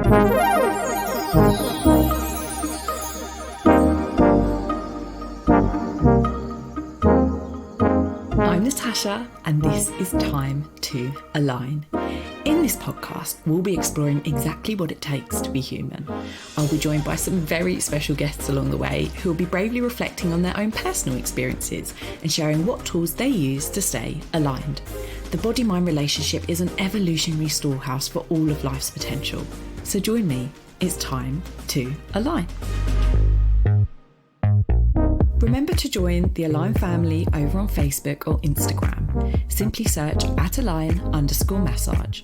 I'm Natasha, and this is Time to Align. In this podcast, we'll be exploring exactly what it takes to be human. I'll be joined by some very special guests along the way who will be bravely reflecting on their own personal experiences and sharing what tools they use to stay aligned. The body-mind relationship is an evolutionary storehouse for all of life's potential. So join me, it's time to align. Remember to join the Align family over on Facebook or Instagram. Simply search @align_massage.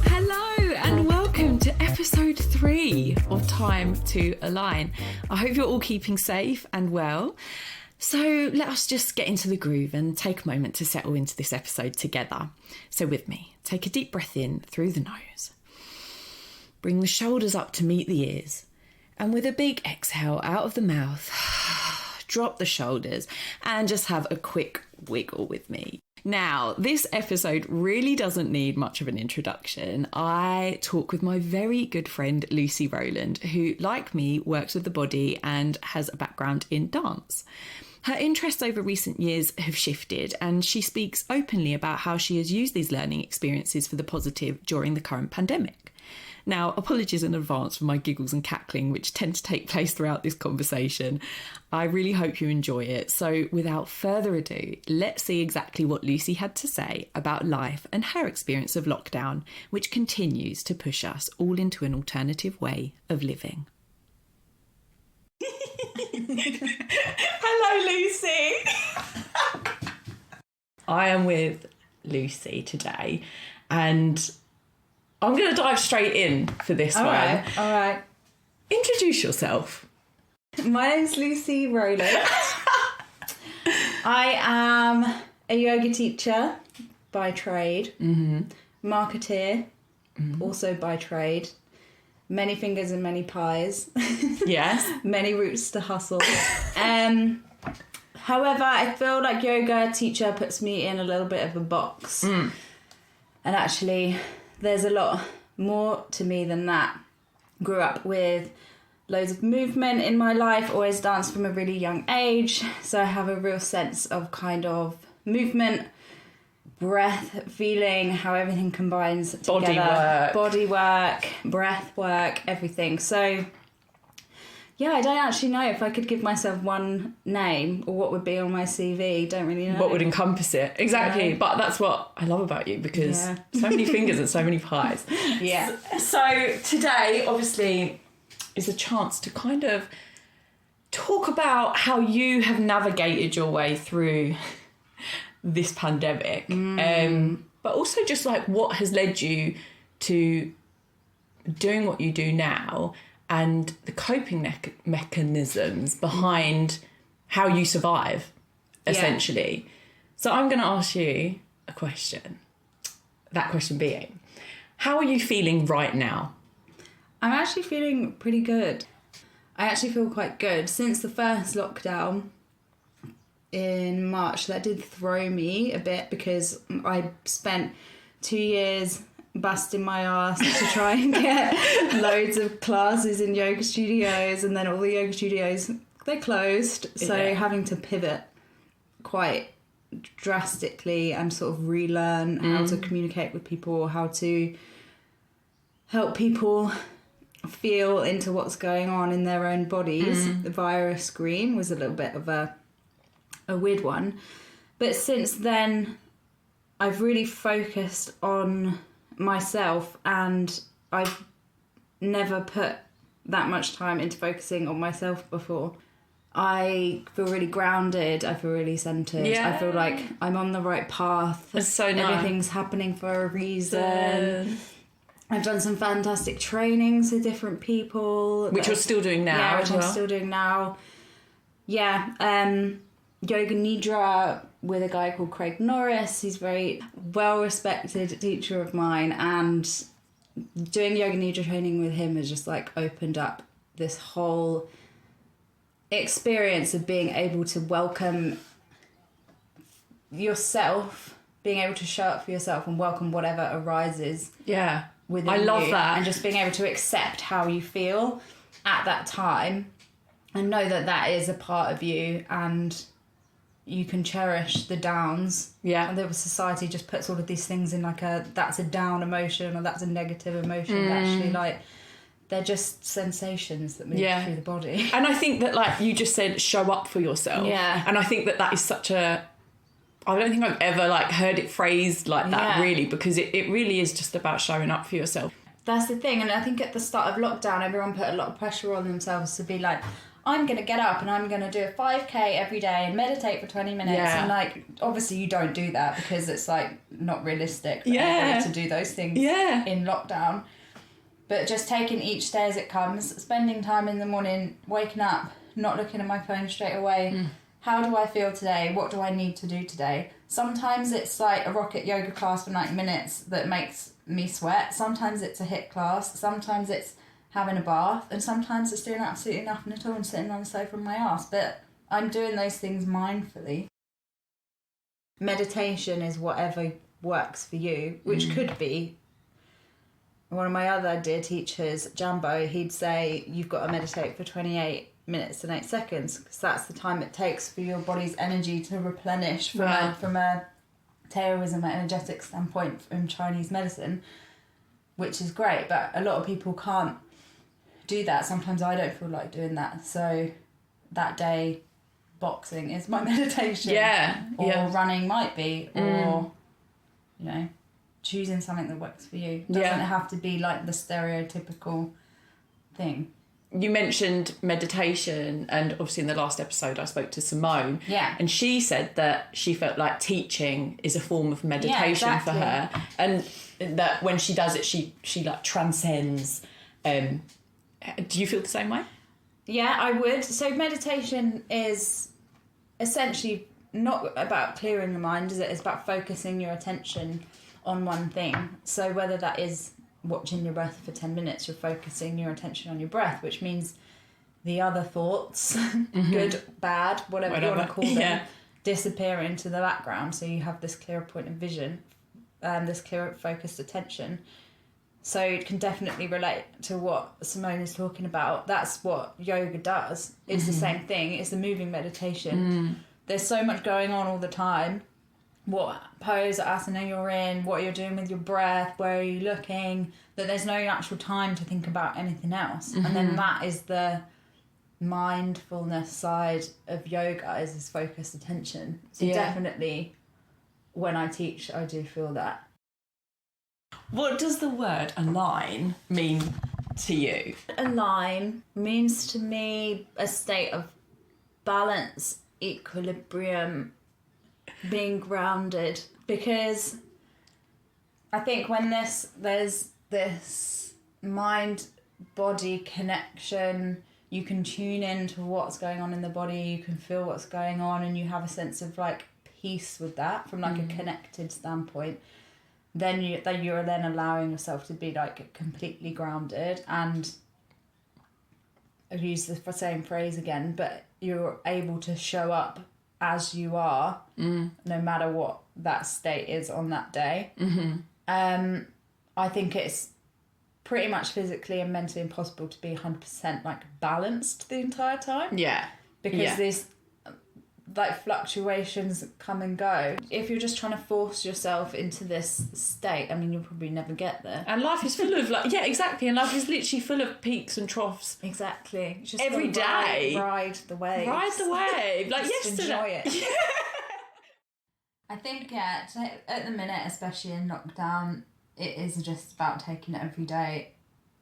Hello and welcome to episode 3 of Time to Align. I hope you're all keeping safe and well. So let us just get into the groove and take a moment to settle into this episode together. So with me, take a deep breath in through the nose. Bring the shoulders up to meet the ears. And with a big exhale out of the mouth, drop the shoulders and just have a quick wiggle with me. Now, this episode really doesn't need much of an introduction. I talk with my very good friend, Lucy Rowland, who, like me, works with the body and has a background in dance. Her interests over recent years have shifted, and she speaks openly about how she has used these learning experiences for the positive during the current pandemic. Now, apologies in advance for my giggles and cackling, which tend to take place throughout this conversation. I really hope you enjoy it. So without further ado, let's see exactly what Lucy had to say about life and her experience of lockdown, which continues to push us all into an alternative way of living. Hello, Lucy. I am with Lucy today, and I'm going to dive straight in for this one. All right. Introduce yourself. My name's Lucy Rowland. I am a yoga teacher by trade, marketeer, also by trade. Many fingers and many pies. Yes. Many routes to hustle. However, I feel like yoga teacher puts me in a little bit of a box. And actually, there's a lot more to me than that. Grew up with loads of movement in my life, always danced from a really young age. So I have a real sense of kind of movement, breath, feeling, how everything combines together. Body work, breath work, everything. So yeah, I don't actually know if I could give myself one name or what would be on my CV. Don't really know. What would encompass it. Exactly. But that's what I love about you, because so many fingers and so many pies. Yeah. So today, obviously, is a chance to kind of talk about how you have navigated your way through this pandemic. But also just like what has led you to doing what you do now, and the coping mechanisms behind how you survive, essentially. So I'm going to ask you a question. That question being, how are you feeling right now? I'm actually feeling pretty good. I actually feel quite good. Since the first lockdown in March, that did throw me a bit because I spent 2 years busting my ass to try and get loads of classes in yoga studios, and then all the yoga studios, they closed. So having to pivot quite drastically and sort of relearn how to communicate with people, how to help people feel into what's going on in their own bodies via a screen was a little bit of a weird one. But since then, I've really focused on myself, and I've never put that much time into focusing on myself before. I feel really grounded. I feel really centered. I feel like I'm on the right path. It's so nice. Everything's happening for a reason. I've done some fantastic trainings with different people. Which you're still doing now. Yeah, which I'm still doing now. Yeah, Yoga Nidra with a guy called Craig Norris. He's a very well-respected teacher of mine, and doing Yoga Nidra training with him has just like opened up this whole experience of being able to welcome yourself, being able to show up for yourself and welcome whatever arises. Yeah. Within I love that. And just being able to accept how you feel at that time and know that that is a part of you and you can cherish the downs. Yeah. And the society just puts all of these things in like that's a down emotion or that's a negative emotion. Actually, like, they're just sensations that move through the body. And I think that, like you just said, show up for yourself. Yeah. And I think that is such a... I don't think I've ever, like, heard it phrased like that, really, because it really is just about showing up for yourself. That's the thing. And I think at the start of lockdown, everyone put a lot of pressure on themselves to be like, I'm going to get up and I'm going to do a 5K every day and meditate for 20 minutes. Yeah. And, like, obviously you don't do that because it's, like, not realistic for anybody to do those things in lockdown. But just taking each day as it comes, spending time in the morning, waking up, not looking at my phone straight away. How do I feel today? What do I need to do today? Sometimes it's like a rocket yoga class for 90 minutes that makes me sweat. Sometimes it's a HIIT class. Sometimes it's having a bath. And sometimes it's doing absolutely nothing at all and sitting on the sofa on my ass. But I'm doing those things mindfully. Meditation is whatever works for you, which could be... One of my other dear teachers, Jambo, he'd say, you've got to meditate for 28 minutes and 8 seconds because that's the time it takes for your body's energy to replenish from a Taoism, an energetic standpoint from Chinese medicine, which is great. But a lot of people can't do that. Sometimes I don't feel like doing that. So that day, boxing is my meditation. Or running might be. Or, you know... choosing something that works for you. Doesn't have to be like the stereotypical thing. You mentioned meditation, and obviously in the last episode I spoke to Simone. Yeah. And she said that she felt like teaching is a form of meditation for her. And that when she does it, she like transcends. Do you feel the same way? Yeah, I would. So meditation is essentially not about clearing the mind, is it? It's about focusing your attention on one thing. So whether that is watching your breath for 10 minutes, you're focusing your attention on your breath, which means the other thoughts, good, bad, whatever you want to call them, disappear into the background. So you have this clearer point of vision, this clearer focused attention. So it can definitely relate to what Simone is talking about. That's what yoga does. It's the same thing. It's a moving meditation. There's so much going on all the time. What pose or asana you're in, what you're doing with your breath, where are you looking, that there's no actual time to think about anything else. And then that is the mindfulness side of yoga, is this focused attention. So definitely when I teach, I do feel that. What does the word align mean to you? Align means to me a state of balance, equilibrium, being grounded, because I think when there's this mind-body connection, you can tune into what's going on in the body, you can feel what's going on, and you have a sense of like peace with that from like a connected standpoint. Then you're then allowing yourself to be like completely grounded, and I use the same phrase again, but you're able to show up as you are, no matter what that state is on that day. I think it's pretty much physically and mentally impossible to be 100% like balanced the entire time. Yeah. Because these like fluctuations come and go. If you're just trying to force yourself into this state, I mean, you'll probably never get there. And life is full of like, exactly. And life is literally full of peaks and troughs. Exactly. Just every day. Ride the wave. Ride the wave. Like just yesterday. Enjoy it. I think, at the minute, especially in lockdown, it is just about taking it every day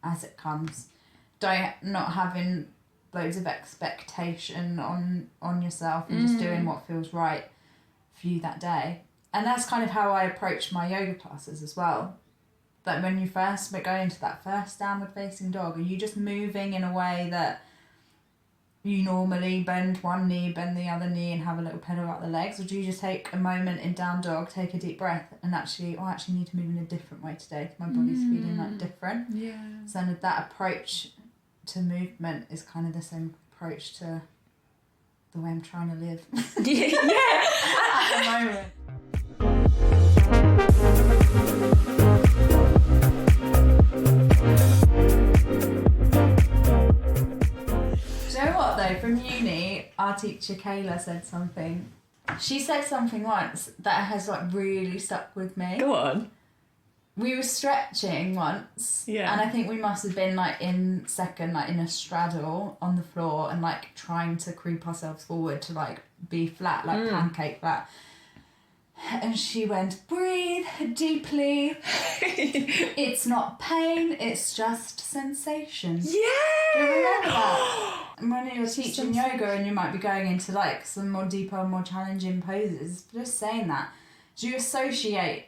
as it comes. Not having loads of expectation on yourself and just doing what feels right for you that day. And that's kind of how I approach my yoga classes as well. Like when you first go into that first downward facing dog, are you just moving in a way that you normally bend one knee, bend the other knee and have a little pedal out the legs? Or do you just take a moment in down dog, take a deep breath and actually need to move in a different way today. My body's feeling like different. Yeah. So that approach to movement is kind of the same approach to the way I'm trying to live. Yeah. At the moment. our teacher Kayla said something. She said something once that has like really stuck with me. Go on. We were stretching once, Yeah. and I think we must have been like in second, like in a straddle on the floor, and like trying to creep ourselves forward to like be flat, like pancake flat. And she went, breathe deeply. It's not pain, it's just sensation. Yeah. Do you remember that? And when you're teaching yoga and you might be going into like some more deeper, more challenging poses, just saying that, do you associate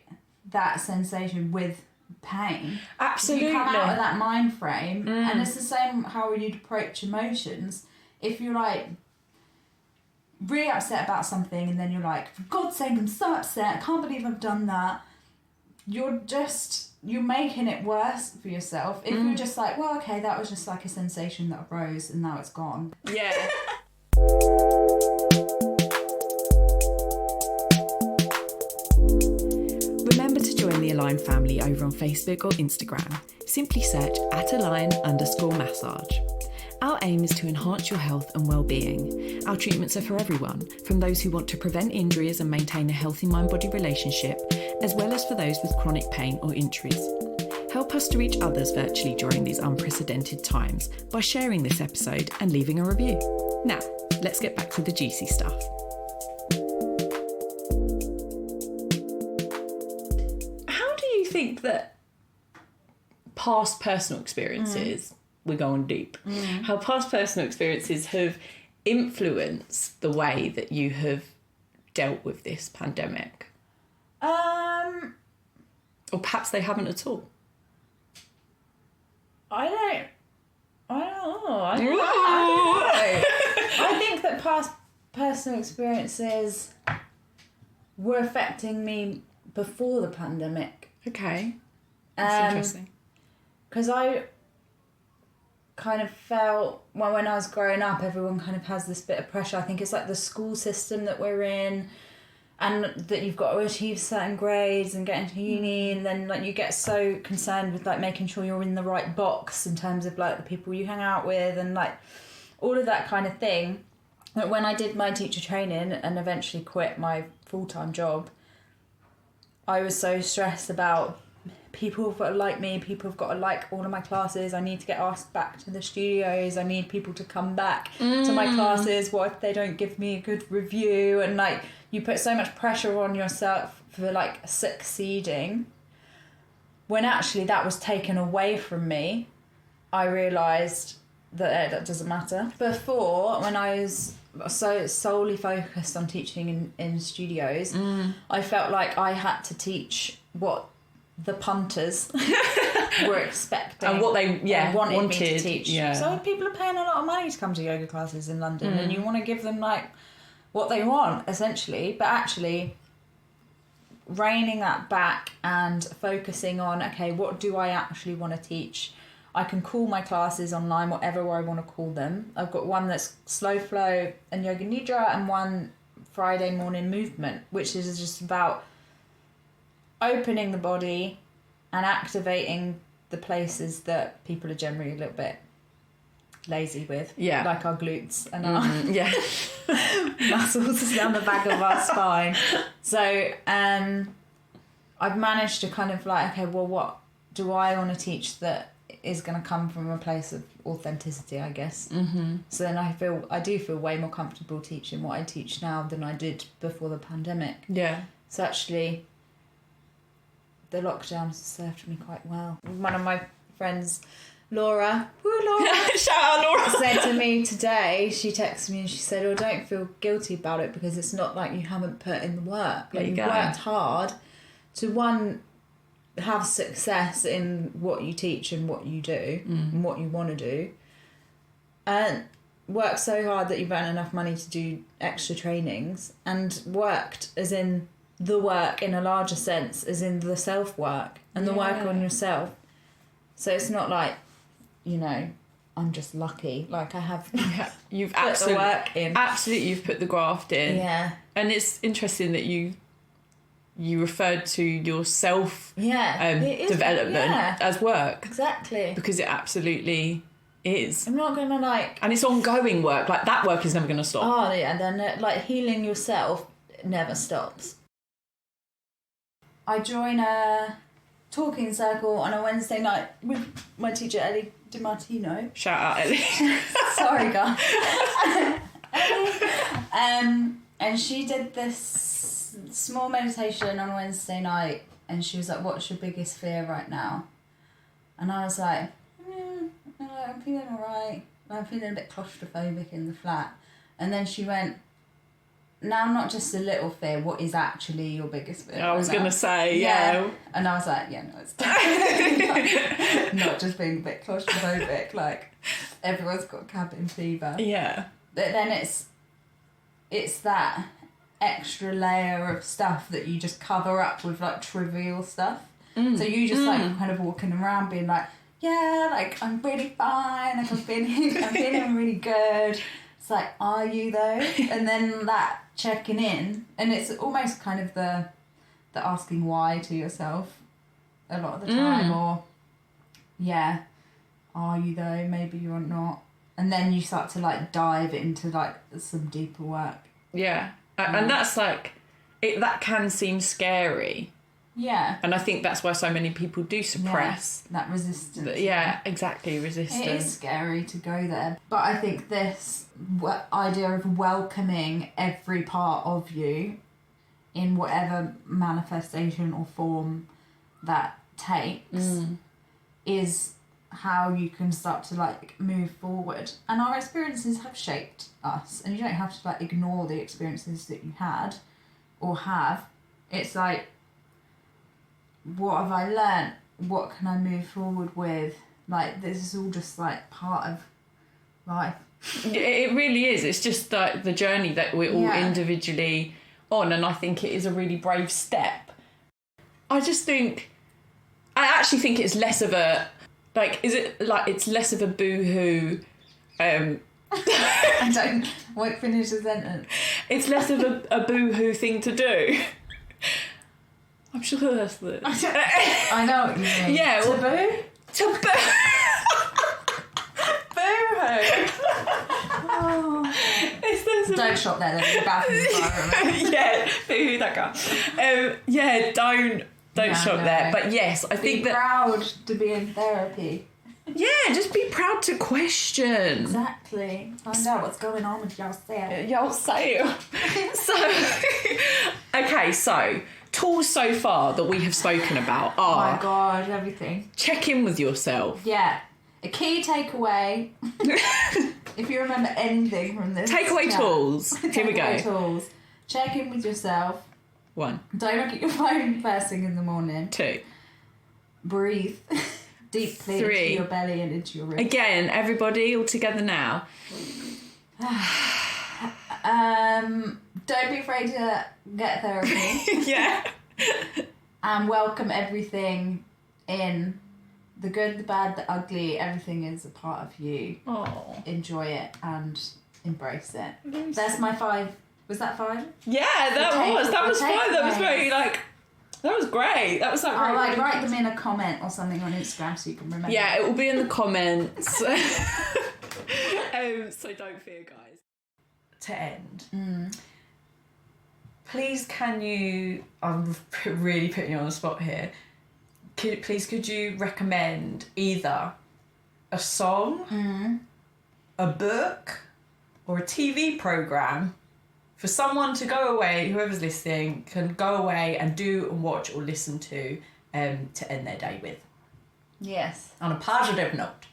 that sensation with pain? Absolutely. You come out of that mind frame, and it's the same how you'd approach emotions. If you're like really upset about something and then you're like, for God's sake, I'm so upset, I can't believe I've done that, you're making it worse for yourself. If you're just like, well, okay, that was just like a sensation that arose and now it's gone. Yeah. Remember to join the Align family over on Facebook or Instagram. Simply search @align_massage. Our aim is to enhance your health and well-being. Our treatments are for everyone, from those who want to prevent injuries and maintain a healthy mind-body relationship, as well as for those with chronic pain or injuries. Help us to reach others virtually during these unprecedented times by sharing this episode and leaving a review. Now, let's get back to the juicy stuff. How do you think that past personal experiences, we're going deep, how past personal experiences have influenced the way that you have dealt with this pandemic? Or perhaps they haven't at all. I don't know. I don't know. I think that past personal experiences were affecting me before the pandemic. Okay. That's interesting. Because I kind of felt, well, when I was growing up, everyone kind of has this bit of pressure. I think it's like the school system that we're in, and that you've got to achieve certain grades and get into uni, and then like you get so concerned with like making sure you're in the right box in terms of like the people you hang out with and like all of that kind of thing. But when I did my teacher training and eventually quit my full-time job, I was so stressed about people have got to like me, people have got to like all of my classes, I need to get asked back to the studios, I need people to come back to my classes, what if they don't give me a good review? And like you put so much pressure on yourself for like succeeding, when actually that was taken away from me. I realised that that doesn't matter. Before, when I was so solely focused on teaching in studios, I felt like I had to teach what the punters were expecting And what they wanted me to teach. Yeah. So people are paying a lot of money to come to yoga classes in London, and you want to give them like what they want essentially, but actually reining that back and focusing on, okay, what do I actually want to teach? I can call my classes online whatever I want to call them. I've got one that's slow flow and yoga nidra, and one Friday morning movement, which is just about opening the body and activating the places that people are generally a little bit lazy with, like our glutes and our muscles down the back of our spine. So I've managed to kind of like, okay, well, what do I want to teach that is going to come from a place of authenticity, I guess. So then I do feel way more comfortable teaching what I teach now than I did before the pandemic. So actually the lockdown has served me quite well. One of my friends, Laura, shout out Laura, said to me today, she texted me and she said, oh, don't feel guilty about it, because it's not like you haven't put in the work. Like, you've worked hard to, one, have success in what you teach and what you do and what you want to do, and worked so hard that you've earned enough money to do extra trainings, and worked as in the work in a larger sense, as in the self-work and the work on yourself. So it's not like, you know, I'm just lucky. Like I have you've put the work in. Absolutely, you've put the graft in. Yeah. And it's interesting that you referred to your self development as work. Exactly. Because it absolutely is. I'm not gonna like. And it's ongoing work. Like, that work is never going to stop. Oh yeah, then like healing yourself never stops. I join a talking circle on a Wednesday night with my teacher Ellie DiMartino. Shout out, Ellie. Sorry, guys. And she did this small meditation on Wednesday night, and she was like, "What's your biggest fear right now?" And I was like, I'm feeling alright. I'm feeling a bit claustrophobic in the flat. And then she went, "Now, not just a little fear, what is actually your biggest fear?" I was going to say, yeah. And I was like, yeah, no, it's definitely not just being a bit claustrophobic. Like, everyone's got cabin fever. Yeah. But then it's that extra layer of stuff that you just cover up with, like, trivial stuff. So you just, like, kind of walking around being like, yeah, like, I'm really fine. Like, I'm feeling really good. It's like, are you though? And then that checking in, and it's almost kind of the asking why to yourself a lot of the time, or yeah, are you though? Maybe you're not. And then you start to like dive into like some deeper work. Yeah, and that's like, that can seem scary. Yeah. And I think that's why so many people do suppress. Yeah, that resistance. Yeah, exactly, resistance. It is scary to go there. But I think this idea of welcoming every part of you in whatever manifestation or form that takes is how you can start to like move forward. And our experiences have shaped us, and you don't have to like ignore the experiences that you had or have. It's like, what have I learnt? What can I move forward with? Like, this is all just like part of life. It really is. It's just the journey that we're all individually on, and I think it is a really brave step. I actually think it's less of a, like, is it like, it's less of a boo-hoo. I don't won't finish the sentence. It's less of a boo-hoo thing to do. I'm sure that's the... I know what you mean. Yeah. Taboo? Taboo. Boo-hoo. Oh. Don't shop there, there's a bathroom environment. Yeah, boo-hoo that guy. Yeah, don't shop there. But yes, I think that... Be proud to be in therapy. Yeah, just be proud to question. Exactly. Find out what's going on with yourself. So, tools so far that we have spoken about are... Oh my God, everything. Check in with yourself. Yeah. A key takeaway, if you remember anything from this. Takeaway tools. Here we go. Takeaway tools. Check in with yourself. 1. Don't look at your phone first thing in the morning. 2. Breathe deeply 3. into your belly and into your ribs. Again, everybody all together now. Don't be afraid to get therapy. Yeah. And welcome everything in. The good, the bad, the ugly, everything is a part of you. Oh. Enjoy it and embrace it. That's my 5. Was that 5? Yeah, that was 5. That was very, like... That was great. That was like... I'll like write them in a comment or something on Instagram so you can remember. Yeah, it will be in the comments. So don't fear, guys. To end, please can you... I'm really putting you on the spot here. Could you recommend either a song, a book, or a TV programme for someone to go away, whoever's listening, can go away and do and watch or listen to end their day with? Yes. On a positive note.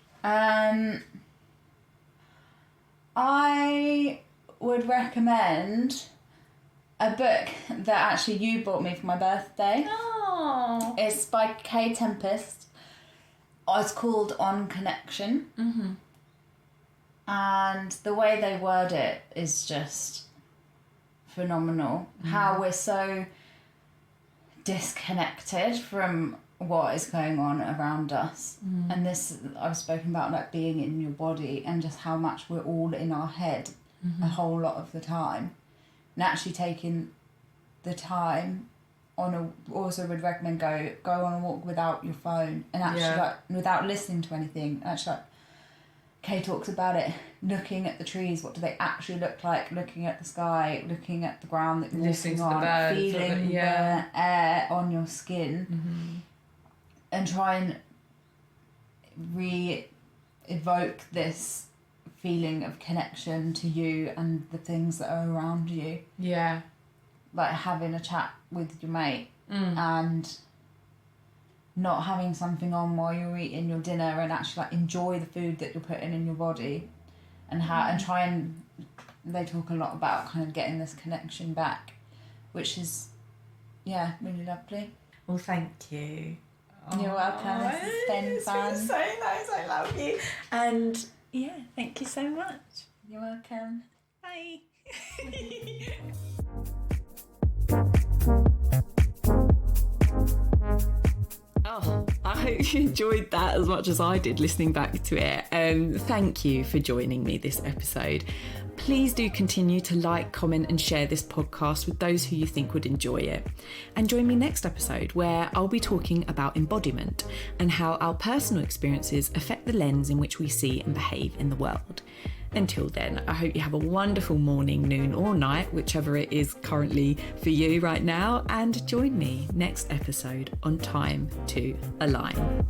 I would recommend a book that actually you bought me for my birthday. Oh. It's by Kay Tempest. It's called On Connection. Mm-hmm. And the way they word it is just phenomenal. How we're so disconnected from what is going on around us. And this, I've spoken about like being in your body and just how much we're all in our head a whole lot of the time. And actually taking the time also would recommend go on a walk without your phone and actually like without listening to anything, actually like Kay talks about it, looking at the trees, what do they actually look like, looking at the sky, looking at the ground that you're Listening walking to the on, birds, feeling the air on your skin, and try and re-evoke this feeling of connection to you and the things that are around you. Yeah. Like having a chat with your mate and not having something on while you're eating your dinner, and actually like enjoy the food that you're putting in your body, and and try and, they talk a lot about kind of getting this connection back, which is really lovely. Well, thank you. You're welcome. This has been fun. Been so nice. I love you. And yeah, thank you so much. You're welcome. Bye. Oh, I hope you enjoyed that as much as I did listening back to it. Thank you for joining me this episode. Please do continue to like, comment and share this podcast with those who you think would enjoy it. And join me next episode where I'll be talking about embodiment and how our personal experiences affect the lens in which we see and behave in the world. Until then, I hope you have a wonderful morning, noon or night, whichever it is currently for you right now, and join me next episode on Time to Align.